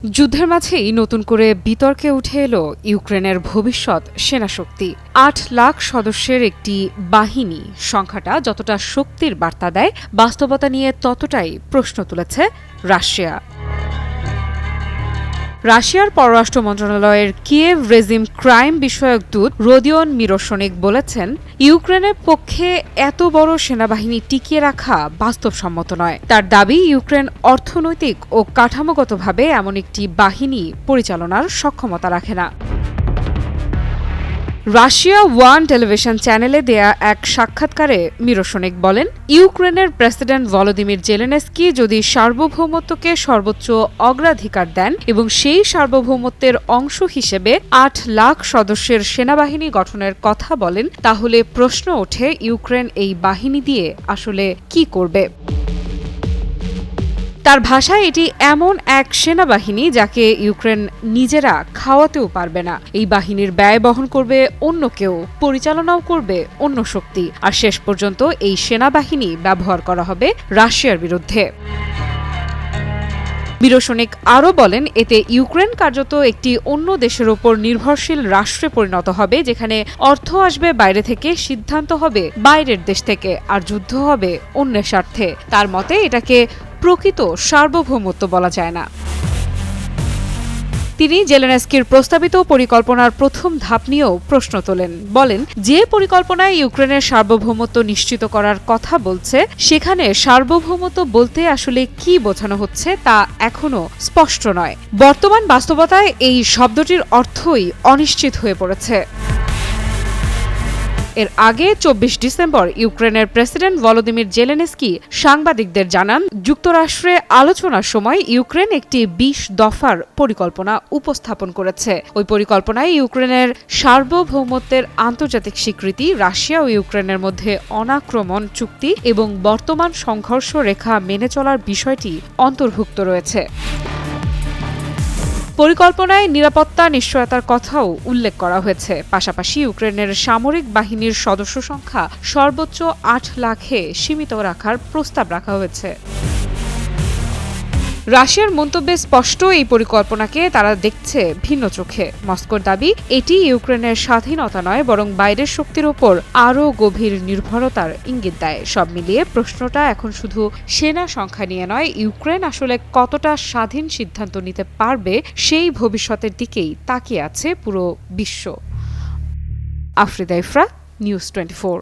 যুদ্ধের মাঝেই নতুন করে বিতর্কে উঠে এলো ইউক্রেনের ভবিষ্যৎ সেনাশক্তি। ৮ লাখ সদস্যের একটি বাহিনী সংখ্যাটা যতটা শক্তির বার্তা দেয়, বাস্তবতা নিয়ে ততটাই প্রশ্ন তুলেছে রাশিয়া। রাশিয়ার পররাষ্ট্র মন্ত্রণালয়ের কিয়েভ রেজিম ক্রাইম বিষয়ক দূত রোদিয়ন মিরোশনিক বলেছেন, ইউক্রেনের পক্ষে এত বড় সেনাবাহিনী টিকিয়ে রাখা বাস্তবসম্মত নয়। তার দাবি, ইউক্রেন অর্থনৈতিক ও কাঠামোগতভাবে এমন একটি বাহিনী পরিচালনার সক্ষমতা রাখে না। রাশিয়া ওয়ান টেলিভিশন চ্যানেলে দেয়া এক সাক্ষাৎকারে মিরোশনিক বলেন, ইউক্রেনের প্রেসিডেন্ট ভলোদিমির জেলেনস্কি যদি সার্বভৌমত্বকে সর্বোচ্চ অগ্রাধিকার দেন এবং সেই সার্বভৌমত্বের অংশ হিসেবে ৮ লাখ সদস্যের সেনাবাহিনী গঠনের কথা বলেন, তাহলে প্রশ্ন ওঠে ইউক্রেন এই বাহিনী দিয়ে আসলে কি করবে। তার ভাষায় এটি এমন এক সেনাবাহিনী যাকে ইউক্রেন নিজেরা খাওয়াতেও পারবে না। এই বাহিনীর ব্যয় বহন করবে অন্য কেউ, পরিচালনাও করবে অন্য শক্তি, আর শেষ পর্যন্ত এই সেনাবাহিনী ব্যবহার করা হবে রাশিয়ার বিরুদ্ধে। মিরোশনিক আরও বলেন, এতে ইউক্রেন কার্যত একটি অন্য দেশের ওপর নির্ভরশীল রাষ্ট্রে পরিণত হবে, যেখানে অর্থ আসবে বাইরে থেকে, সিদ্ধান্ত হবে বাইরের দেশ থেকে, আর যুদ্ধ হবে অন্যের স্বার্থে। তার মতে এটাকে প্রকৃত সার্বভৌমত্ব বলা যায় না। তিনি জেলেনস্কির প্রস্তাবিত পরিকল্পনার প্রথম ধাপ নিয়েও প্রশ্ন তোলেন। বলেন, যে পরিকল্পনায় ইউক্রেনের সার্বভৌমত্ব নিশ্চিত করার কথা বলছে, সেখানে সার্বভৌমত্ব বলতে আসলে কি বোঝানো হচ্ছে তা এখনো স্পষ্ট নয়। বর্তমান বাস্তবতায় এই শব্দটির অর্থই অনিশ্চিত হয়ে পড়েছে। এর আগে ২৪ ডিসেম্বর ইউক্রেনের প্রেসিডেন্ট ভলোদিমির জেলেনস্কি সাংবাদিকদের জানান, যুক্তরাষ্ট্রে আলোচনার সময় ইউক্রেন একটি ২০ দফার পরিকল্পনা উপস্থাপন করেছে। ওই পরিকল্পনায় ইউক্রেনের সার্বভৌমত্বের আন্তর্জাতিক স্বীকৃতি, রাশিয়া ও ইউক্রেনের মধ্যে অনাক্রমণ চুক্তি এবং বর্তমান সংঘর্ষ রেখা মেনে চলার বিষয়টি অন্তর্ভুক্ত রয়েছে। পরিকল্পনায় নিরাপত্তা নিশ্চয়তার কথাও উল্লেখ করা হয়েছে। পাশাপাশি ইউক্রেনের সামরিক বাহিনীর সদস্য সংখ্যা সর্বোচ্চ ৮ লাখে সীমিত রাখার প্রস্তাব রাখা হয়েছে। রাশিয়ার মন্তব্যে স্পষ্ট, এই পরিকল্পনাকে তারা দেখছে ভিন্ন চোখে। মস্কোর দাবি, এটি ইউক্রেনের স্বাধীনতা নয়, বরং বাইরের শক্তির ওপর আরও গভীর নির্ভরতার ইঙ্গিত দেয়। সব মিলিয়ে প্রশ্নটা এখন শুধু সেনা সংখ্যা নিয়ে নয়, ইউক্রেন আসলে কতটা স্বাধীন সিদ্ধান্ত নিতে পারবে সেই ভবিষ্যতের দিকেই তাকিয়ে আছে পুরো বিশ্ব। আফরিদা ইফরা, নিউজ 24।